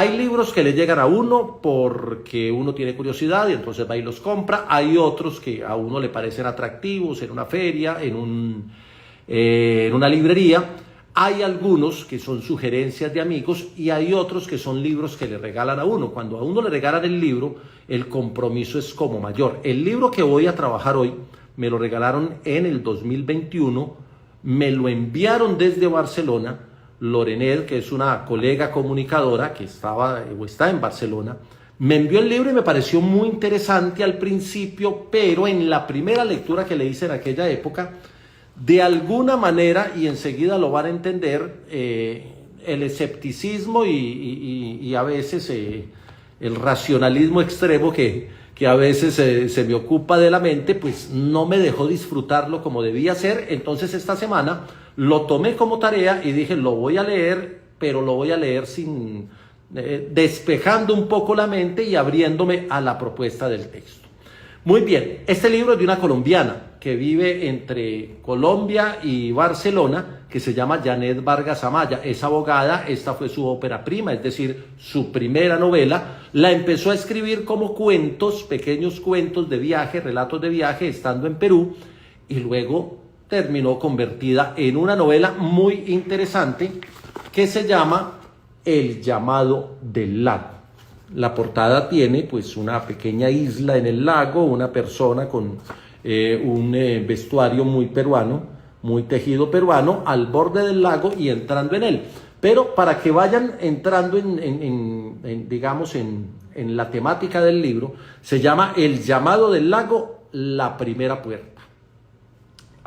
Hay libros que le llegan a uno porque uno tiene curiosidad y entonces va y los compra. Hay otros que a uno le parecen atractivos en una feria, en una librería. Hay algunos que son sugerencias de amigos y hay otros que son libros que le regalan a uno. Cuando a uno le regalan el libro, el compromiso es como mayor. El libro que voy a trabajar hoy me lo regalaron en el 2021, me lo enviaron desde Barcelona. Lorenet, que es una colega comunicadora que estaba o está en Barcelona, me envió el libro y me pareció muy interesante al principio, pero en la primera lectura que le hice en aquella época, de alguna manera, y enseguida lo van a entender, el escepticismo y a veces el racionalismo extremo que a veces se me ocupa de la mente, pues no me dejó disfrutarlo como debía ser. Entonces esta semana lo tomé como tarea y dije, lo voy a leer, pero lo voy a leer sin despejando un poco la mente y abriéndome a la propuesta del texto. Muy bien, este libro es de una colombiana que vive entre Colombia y Barcelona, que se llama Janet Vargas Amaya. Es abogada, esta fue su ópera prima, es decir, su primera novela. La empezó a escribir como cuentos, pequeños cuentos de viaje, relatos de viaje, estando en Perú, y luego terminó convertida en una novela muy interesante que se llama El llamado del lago. La portada tiene pues una pequeña isla en el lago, una persona con un vestuario muy peruano, muy tejido peruano, al borde del lago y entrando en él. Pero para que vayan entrando digamos, en la temática del libro, se llama El llamado del lago, la primera puerta.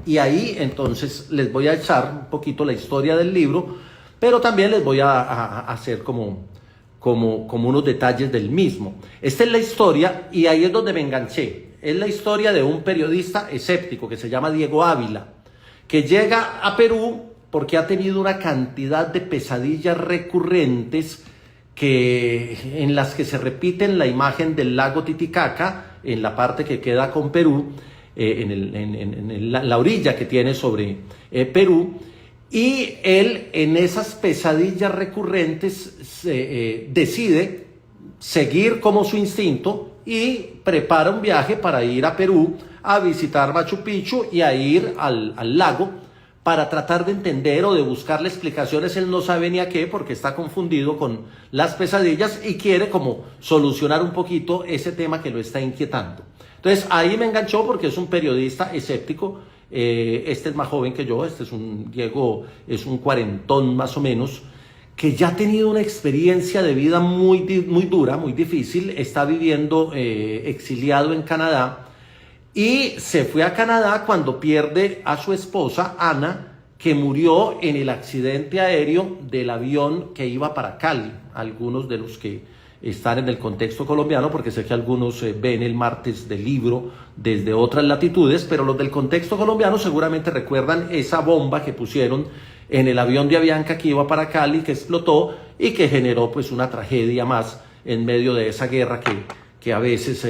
Y ahí entonces les voy a echar un poquito la historia del libro, pero también les voy a hacer como unos detalles del mismo. Esta es la historia y ahí es donde me enganché. Es la historia de un periodista escéptico que se llama Diego Ávila, que llega a Perú porque ha tenido una cantidad de pesadillas recurrentes en las que se repiten la imagen del lago Titicaca, en la parte que queda con Perú, en la orilla que tiene sobre Perú. Y él, en esas pesadillas recurrentes, decide seguir como su instinto y prepara un viaje para ir a Perú a visitar Machu Picchu y a ir al lago para tratar de entender o de buscarle explicaciones. Él no sabe ni a qué porque está confundido con las pesadillas y quiere como solucionar un poquito ese tema que lo está inquietando. Entonces ahí me enganchó porque es un periodista escéptico. Este es más joven que yo, Diego es un cuarentón más o menos, que ya ha tenido una experiencia de vida muy dura, muy difícil. Está viviendo exiliado en Canadá y se fue a Canadá cuando pierde a su esposa, Ana, que murió en el accidente aéreo del avión que iba para Cali. Algunos de los que están en el contexto colombiano, porque sé que algunos ven el martes del libro desde otras latitudes, pero los del contexto colombiano seguramente recuerdan esa bomba que pusieron en el avión de Avianca que iba para Cali, que explotó y que generó pues una tragedia más en medio de esa guerra que a veces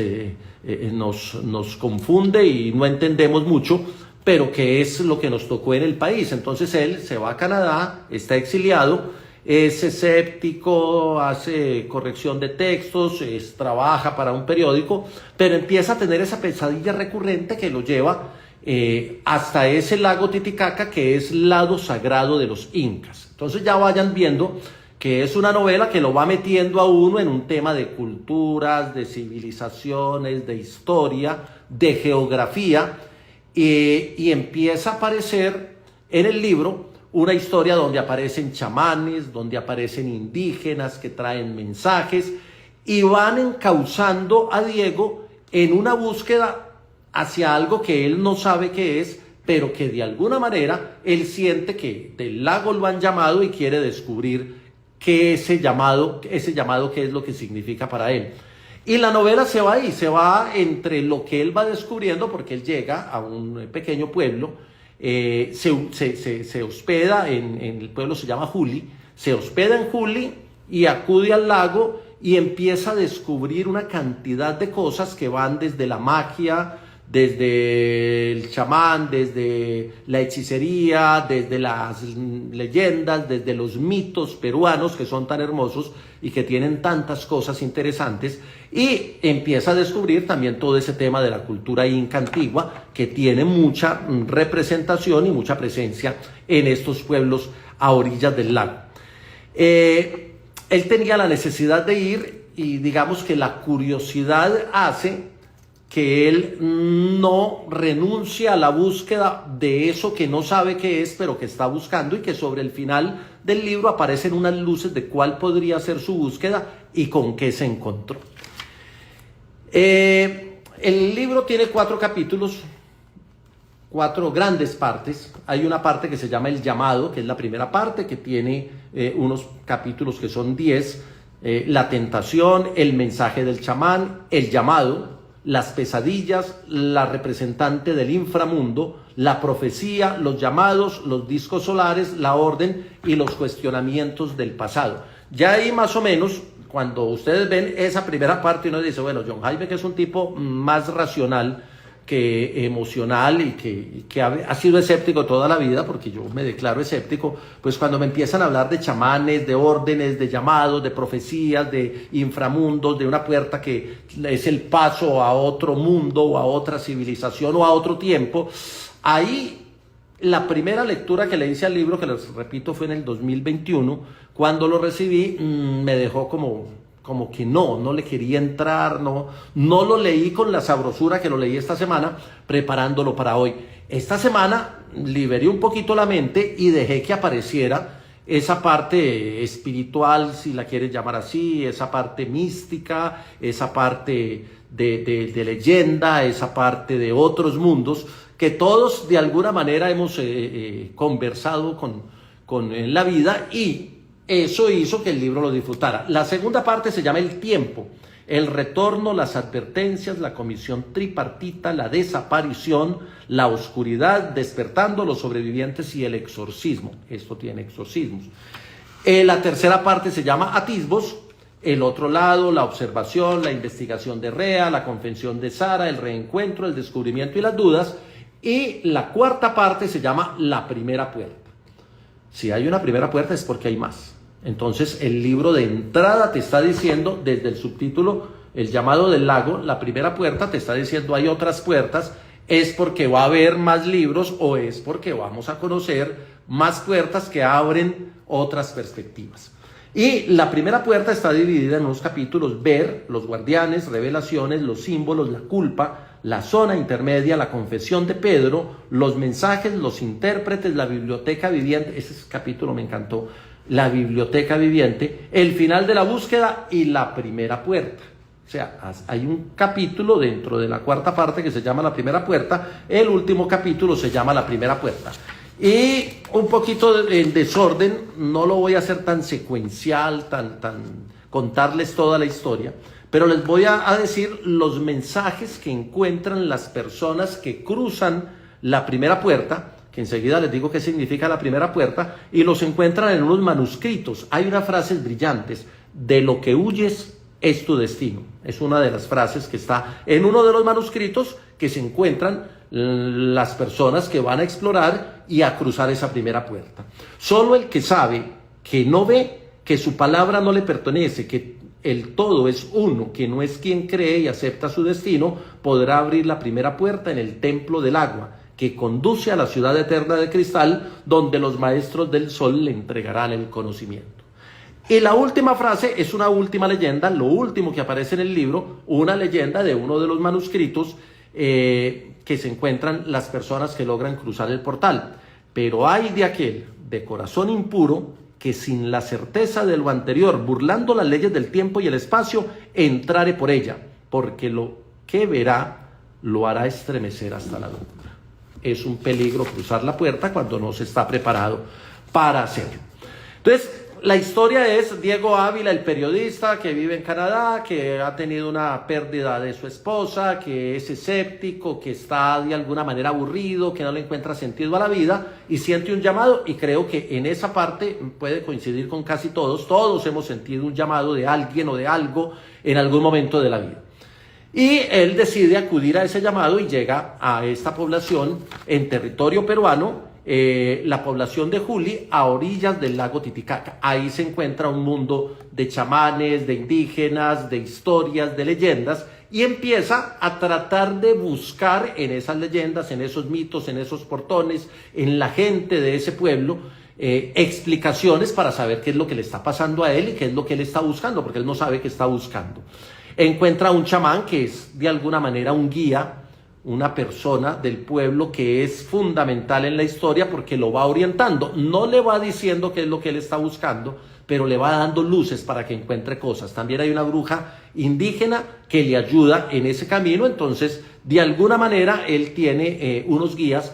nos confunde y no entendemos mucho, pero que es lo que nos tocó en el país. Entonces él se va a Canadá, está exiliado, es escéptico, hace corrección de textos, trabaja para un periódico, pero empieza a tener esa pesadilla recurrente que lo lleva hasta ese lago Titicaca, que es lado sagrado de los incas. Entonces ya vayan viendo que es una novela que lo va metiendo a uno en un tema de culturas, de civilizaciones, de historia, de geografía, y empieza a aparecer en el libro una historia donde aparecen chamanes, donde aparecen indígenas que traen mensajes y van encauzando a Diego en una búsqueda hacia algo que él no sabe qué es, pero que de alguna manera él siente que del lago lo han llamado y quiere descubrir qué ese llamado qué es lo que significa para él. Y la novela se va ahí, se va entre lo que él va descubriendo, porque él llega a un pequeño pueblo. Se hospeda en el pueblo, se llama Juli, se hospeda en Juli y acude al lago y empieza a descubrir una cantidad de cosas que van desde la magia, desde el chamán, desde la hechicería, desde las leyendas, desde los mitos peruanos que son tan hermosos y que tienen tantas cosas interesantes, y empieza a descubrir también todo ese tema de la cultura inca antigua que tiene mucha representación y mucha presencia en estos pueblos a orillas del lago. Él tenía la necesidad de ir, y digamos que la curiosidad hace que él no renuncie a la búsqueda de eso que no sabe qué es, pero que está buscando, y que sobre el final del libro aparecen unas luces de cuál podría ser su búsqueda y con qué se encontró. El libro tiene 4 capítulos, 4 grandes partes. Hay una parte que se llama El Llamado, que es la primera parte, que tiene unos capítulos que son 10, la tentación, el mensaje del chamán, el llamado, las pesadillas, la representante del inframundo, la profecía, los llamados, los discos solares, la orden y los cuestionamientos del pasado. Ya ahí más o menos, cuando ustedes ven esa primera parte, uno dice, bueno, John Jaime, que es un tipo más racional que emocional y que ha sido escéptico toda la vida, porque yo me declaro escéptico, pues cuando me empiezan a hablar de chamanes, de órdenes, de llamados, de profecías, de inframundos, de una puerta que es el paso a otro mundo o a otra civilización o a otro tiempo, ahí la primera lectura que le hice al libro, que les repito fue en el 2021, cuando lo recibí me dejó como que no le quería entrar, no lo leí con la sabrosura que lo leí esta semana, preparándolo para hoy. Esta semana liberé un poquito la mente y dejé que apareciera esa parte espiritual, si la quieres llamar así, esa parte mística, esa parte de leyenda, esa parte de otros mundos, que todos de alguna manera hemos conversado en la vida, y eso hizo que el libro lo disfrutara. La segunda parte se llama El Tiempo, el retorno, las advertencias, la comisión tripartita, la desaparición, la oscuridad, despertando los sobrevivientes y el exorcismo. Esto tiene exorcismos. La tercera parte se llama Atisbos, el otro lado, la observación, la investigación de Rea, la confesión de Sara, el reencuentro, el descubrimiento y las dudas. Y la cuarta parte se llama La Primera Puerta. Si hay una primera puerta es porque hay más. Entonces el libro de entrada te está diciendo, desde el subtítulo El Llamado del Lago, la primera puerta, te está diciendo hay otras puertas, es porque va a haber más libros o es porque vamos a conocer más puertas que abren otras perspectivas. Y la primera puerta está dividida en unos capítulos: ver, los guardianes, revelaciones, los símbolos, la culpa, la zona intermedia, la confesión de Pedro, los mensajes, los intérpretes, la biblioteca viviente. Ese capítulo me encantó. La biblioteca viviente, el final de la búsqueda y la primera puerta. O sea, hay un capítulo dentro de la cuarta parte que se llama La Primera Puerta. El último capítulo se llama La Primera Puerta. Y un poquito en desorden, no lo voy a hacer tan secuencial, contarles toda la historia, pero les voy a decir los mensajes que encuentran las personas que cruzan la primera puerta, que enseguida les digo qué significa la primera puerta, y los encuentran en unos manuscritos. Hay unas frases brillantes: de lo que huyes es tu destino. Es una de las frases que está en uno de los manuscritos que se encuentran las personas que van a explorar y a cruzar esa primera puerta. Solo el que sabe, que no ve, que su palabra no le pertenece, que el todo es uno, que no es quien cree y acepta su destino, podrá abrir la primera puerta en el templo del agua, que conduce a la ciudad eterna de cristal, donde los maestros del sol le entregarán el conocimiento. Y la última frase es una última leyenda, lo último que aparece en el libro, una leyenda de uno de los manuscritos que se encuentran las personas que logran cruzar el portal. Pero hay de aquel de corazón impuro que sin la certeza de lo anterior, burlando las leyes del tiempo y el espacio, entrare por ella, porque lo que verá lo hará estremecer hasta la locura. Es un peligro cruzar la puerta cuando no se está preparado para hacerlo. Entonces, la historia es Diego Ávila, el periodista que vive en Canadá, que ha tenido una pérdida de su esposa, que es escéptico, que está de alguna manera aburrido, que no le encuentra sentido a la vida y siente un llamado, y creo que en esa parte puede coincidir con casi todos. Todos hemos sentido un llamado de alguien o de algo en algún momento de la vida. Y él decide acudir a ese llamado y llega a esta población en territorio peruano, la población de Juli, a orillas del lago Titicaca. Ahí se encuentra un mundo de chamanes, de indígenas, de historias, de leyendas, y empieza a tratar de buscar en esas leyendas, en esos mitos, en esos portones, en la gente de ese pueblo, explicaciones para saber qué es lo que le está pasando a él y qué es lo que él está buscando, porque él no sabe qué está buscando. Encuentra a un chamán que es de alguna manera un guía, una persona del pueblo que es fundamental en la historia porque lo va orientando. No le va diciendo qué es lo que él está buscando, pero le va dando luces para que encuentre cosas. También hay una bruja indígena que le ayuda en ese camino. Entonces, de alguna manera, él tiene unos guías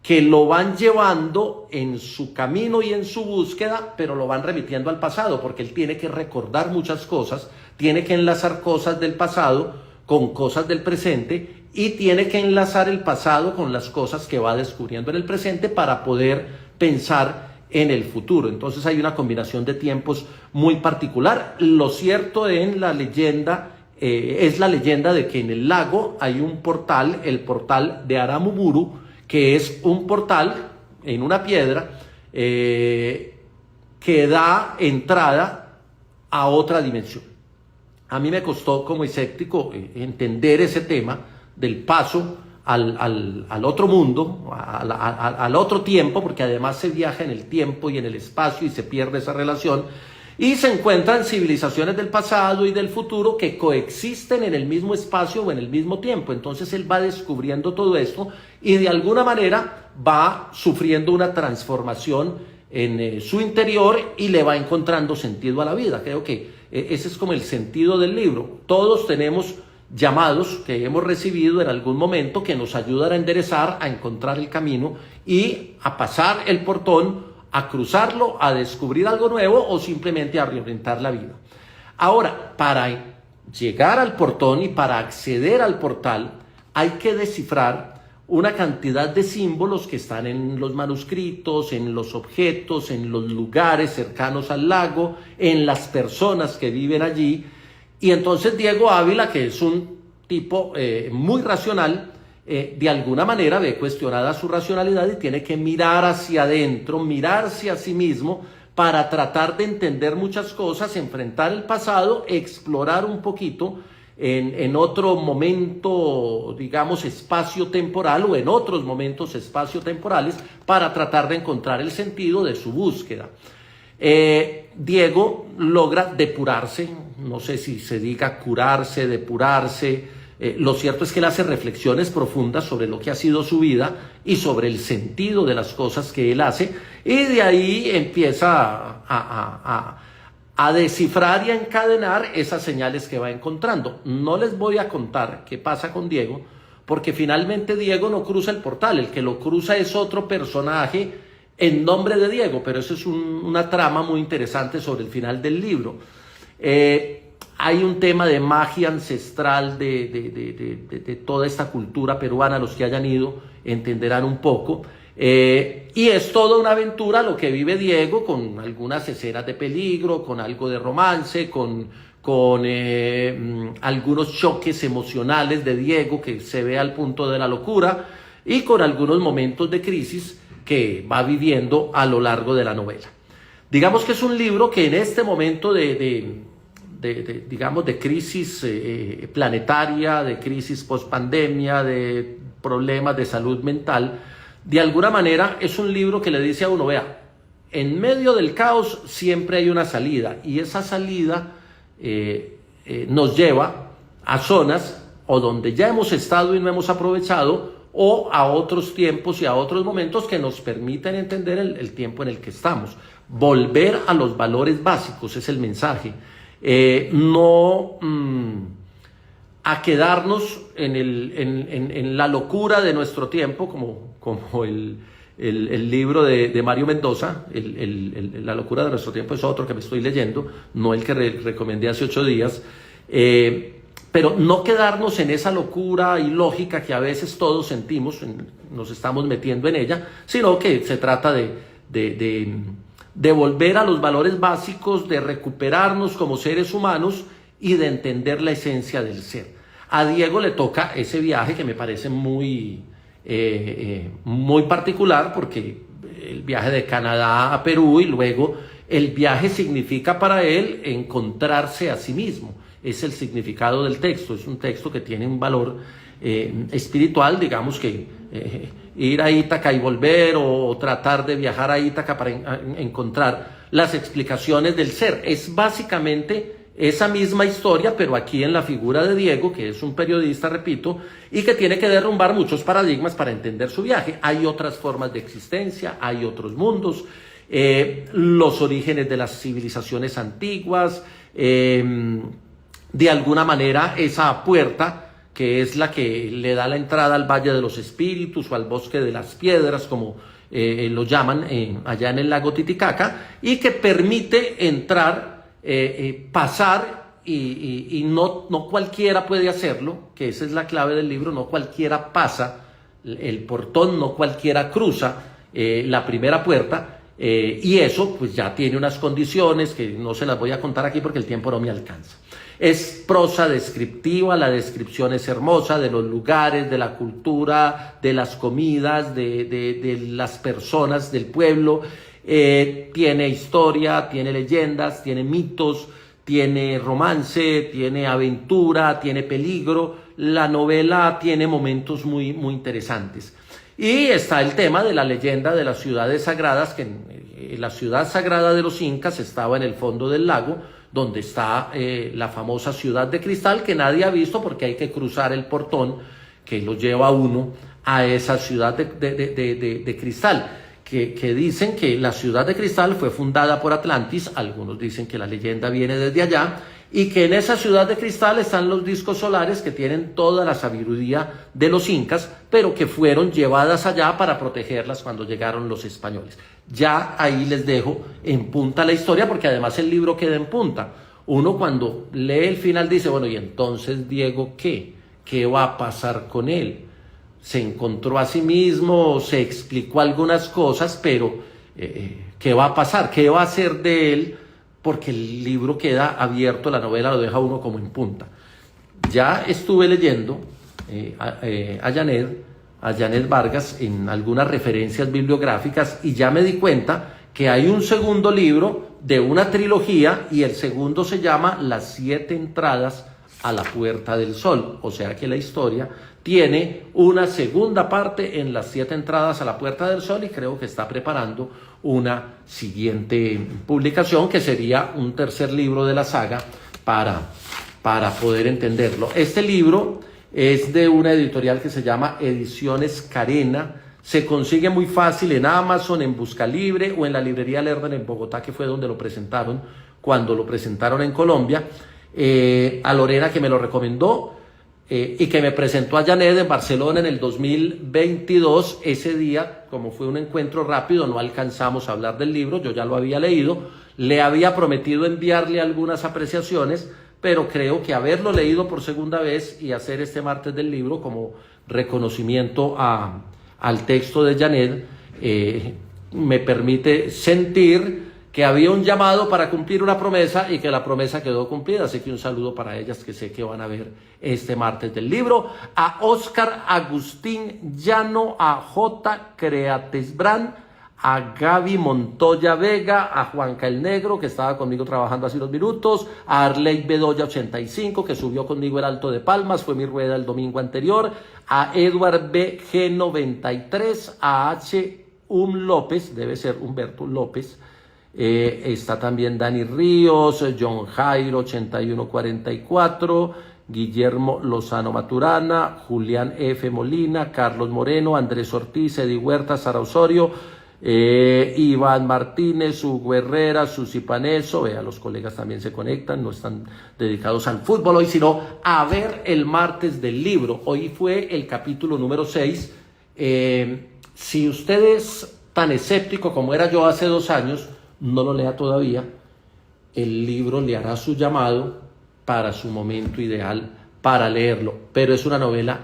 que lo van llevando en su camino y en su búsqueda, pero lo van remitiendo al pasado, porque él tiene que recordar muchas cosas, tiene que enlazar cosas del pasado con cosas del presente, y tiene que enlazar el pasado con las cosas que va descubriendo en el presente para poder pensar en el futuro. Entonces hay una combinación de tiempos muy particular. Lo cierto en la leyenda es la leyenda de que en el lago hay un portal, el portal de Aramuburu, que es un portal en una piedra que da entrada a otra dimensión. A mí me costó como escéptico entender ese tema del paso al otro mundo, al otro tiempo, porque además se viaja en el tiempo y en el espacio y se pierde esa relación, y se encuentran civilizaciones del pasado y del futuro que coexisten en el mismo espacio o en el mismo tiempo. Entonces él va descubriendo todo esto y de alguna manera va sufriendo una transformación en su interior y le va encontrando sentido a la vida. Creo que ese es como el sentido del libro. Todos tenemos llamados que hemos recibido en algún momento que nos ayudan a enderezar, a encontrar el camino y a pasar el portón, a cruzarlo, a descubrir algo nuevo o simplemente a reorientar la vida. Ahora, para llegar al portón y para acceder al portal hay que descifrar una cantidad de símbolos que están en los manuscritos, en los objetos, en los lugares cercanos al lago, en las personas que viven allí. Y entonces Diego Ávila, que es un tipo muy racional, de alguna manera ve cuestionada su racionalidad y tiene que mirar hacia adentro, mirarse a sí mismo para tratar de entender muchas cosas, enfrentar el pasado, explorar un poquito en otro momento, digamos, espacio-temporal o en otros momentos espacio-temporales para tratar de encontrar el sentido de su búsqueda. Diego logra depurarse, no sé si se diga curarse, depurarse. Lo cierto es que él hace reflexiones profundas sobre lo que ha sido su vida y sobre el sentido de las cosas que él hace, y de ahí empieza a descifrar y a encadenar esas señales que va encontrando. No les voy a contar qué pasa con Diego, porque finalmente Diego no cruza el portal, el que lo cruza es otro personaje en nombre de Diego, pero eso es una trama muy interesante sobre el final del libro. Hay un tema de magia ancestral de toda esta cultura peruana. Los que hayan ido entenderán un poco. Y es toda una aventura lo que vive Diego, con algunas escenas de peligro, con algo de romance, con algunos choques emocionales de Diego que se ve al punto de la locura y con algunos momentos de crisis que va viviendo a lo largo de la novela. Digamos que es un libro que en este momento digamos, de crisis planetaria, de crisis post-pandemia, de problemas de salud mental, de alguna manera es un libro que le dice a uno, vea, en medio del caos siempre hay una salida, y esa salida nos lleva a zonas o donde ya hemos estado y no hemos aprovechado, o a otros tiempos y a otros momentos que nos permiten entender el tiempo en el que estamos. Volver a los valores básicos es el mensaje. No a quedarnos en la locura de nuestro tiempo, como el libro de Mario Mendoza, La locura de nuestro tiempo es otro que me estoy leyendo, no el que recomendé hace 8 días, pero no quedarnos en esa locura ilógica que a veces todos sentimos, nos estamos metiendo en ella, sino que se trata de volver a los valores básicos, de recuperarnos como seres humanos y de entender la esencia del ser. A Diego le toca ese viaje que me parece muy particular, porque el viaje de Canadá a Perú, y luego el viaje significa para él encontrarse a sí mismo. Es el significado del texto. Es un texto que tiene un valor espiritual, digamos que ir a Ítaca y volver, o tratar de viajar a Ítaca para encontrar las explicaciones del ser. Es básicamente esa misma historia, pero aquí en la figura de Diego, que es un periodista, repito, y que tiene que derrumbar muchos paradigmas para entender su viaje. Hay otras formas de existencia, hay otros mundos, los orígenes de las civilizaciones antiguas, de alguna manera esa puerta que es la que le da la entrada al Valle de los Espíritus o al Bosque de las Piedras, como lo llaman allá en el lago Titicaca, y que permite entrar, pasar, y no cualquiera puede hacerlo, que esa es la clave del libro. No cualquiera pasa el portón, no cualquiera cruza la primera puerta, y eso pues ya tiene unas condiciones que no se las voy a contar aquí porque el tiempo no me alcanza. Es prosa descriptiva, la descripción es hermosa de los lugares, de la cultura, de las comidas, de las personas del pueblo. Tiene historia, tiene leyendas, tiene mitos, tiene romance, tiene aventura, tiene peligro. La novela tiene momentos muy interesantes. Y está el tema de la leyenda de las ciudades sagradas, que la ciudad sagrada de los incas estaba en el fondo del lago, donde está la famosa ciudad de cristal, que nadie ha visto porque hay que cruzar el portón que lo lleva a uno a esa ciudad de cristal, que dicen que la ciudad de cristal fue fundada por Atlantis. Algunos dicen que la leyenda viene desde allá, y que en esa ciudad de cristal están los discos solares que tienen toda la sabiduría de los incas, pero que fueron llevadas allá para protegerlas cuando llegaron los españoles. Ya ahí les dejo en punta la historia, porque además el libro queda en punta. Uno cuando lee el final dice, bueno, ¿y entonces Diego qué? ¿Qué va a pasar con él? Se encontró a sí mismo, se explicó algunas cosas, pero ¿qué va a pasar? ¿Qué va a hacer de él? Porque el libro queda abierto, la novela lo deja uno como en punta. Ya estuve leyendo a Janet Vargas en algunas referencias bibliográficas, y ya me di cuenta que hay un segundo libro de una trilogía, y el segundo se llama Las 7 entradas a la Puerta del Sol. O sea que la historia tiene una segunda parte en Las 7 entradas a la Puerta del Sol, y creo que está preparando una siguiente publicación, que sería un tercer libro de la saga para poder entenderlo. Este libro es de una editorial que se llama Ediciones Carena. Se consigue muy fácil en Amazon, en Buscalibre o en la librería Lerner en Bogotá, que fue donde lo presentaron cuando lo presentaron en Colombia. A Lorena, que me lo recomendó, y que me presentó a Janet en Barcelona en el 2022. Ese día, como fue un encuentro rápido, no alcanzamos a hablar del libro. Yo ya lo había leído, le había prometido enviarle algunas apreciaciones, pero creo que haberlo leído por segunda vez y hacer este martes del libro como reconocimiento al texto de Janet me permite sentir que había un llamado para cumplir una promesa, y que la promesa quedó cumplida. Así que un saludo para ellas, que sé que van a ver este martes del libro. A Oscar Agustín Llano, a J. Createsbrand, a Gaby Montoya Vega, a Juanca el Negro, que estaba conmigo trabajando hace unos minutos, a Arley Bedoya 85, que subió conmigo el Alto de Palmas, fue mi rueda el domingo anterior, a Edward BG 93, a H. López, debe ser Humberto López. Está también Dani Ríos, John Jairo 8144, Guillermo Lozano Maturana, Julián F. Molina, Carlos Moreno, Andrés Ortiz, Eddie Huerta, Sara Osorio, Iván Martínez, Hugo Herrera, Susi Paneso. Vea, los colegas también se conectan, no están dedicados al fútbol hoy, sino a ver el martes del libro. Hoy fue el capítulo número 6. Si usted es tan escéptico como era yo hace 2 años, no lo lea todavía. El libro le hará su llamado para su momento ideal para leerlo, pero es una novela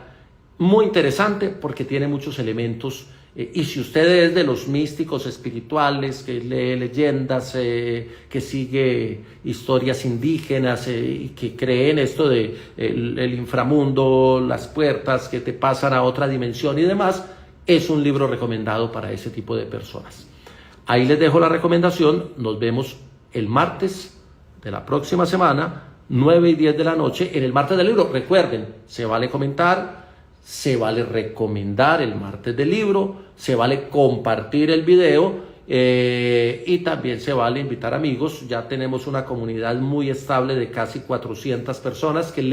muy interesante porque tiene muchos elementos Y si usted es de los místicos espirituales, que lee leyendas, que sigue historias indígenas y que cree en esto de el inframundo, las puertas que te pasan a otra dimensión y demás, es un libro recomendado para ese tipo de personas. Ahí les dejo la recomendación. Nos vemos el martes de la próxima semana, 9 y 10 de la noche, en el martes del libro. Recuerden, se vale comentar, se vale recomendar el martes del libro, se vale compartir el video y también se vale invitar amigos. Ya tenemos una comunidad muy estable de casi 400 personas que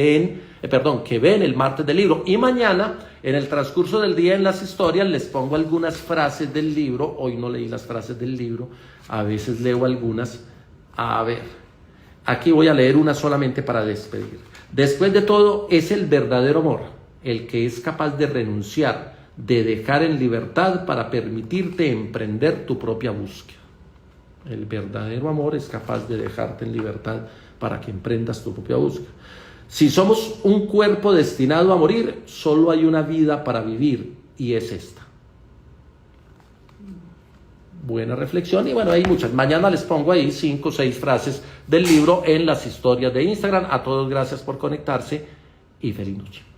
que ven el martes del libro. Y mañana, en el transcurso del día en las historias, les pongo algunas frases del libro. Hoy no leí las frases del libro, a veces leo algunas. A ver, aquí voy a leer una solamente para despedir. Después de todo, es el verdadero amor el que es capaz de renunciar, de dejar en libertad para permitirte emprender tu propia búsqueda. El verdadero amor es capaz de dejarte en libertad para que emprendas tu propia búsqueda. Si somos un cuerpo destinado a morir, solo hay una vida para vivir y es esta. Buena reflexión y bueno, hay muchas. Mañana les pongo ahí 5 o 6 frases del libro en las historias de Instagram. A todos gracias por conectarse y feliz noche.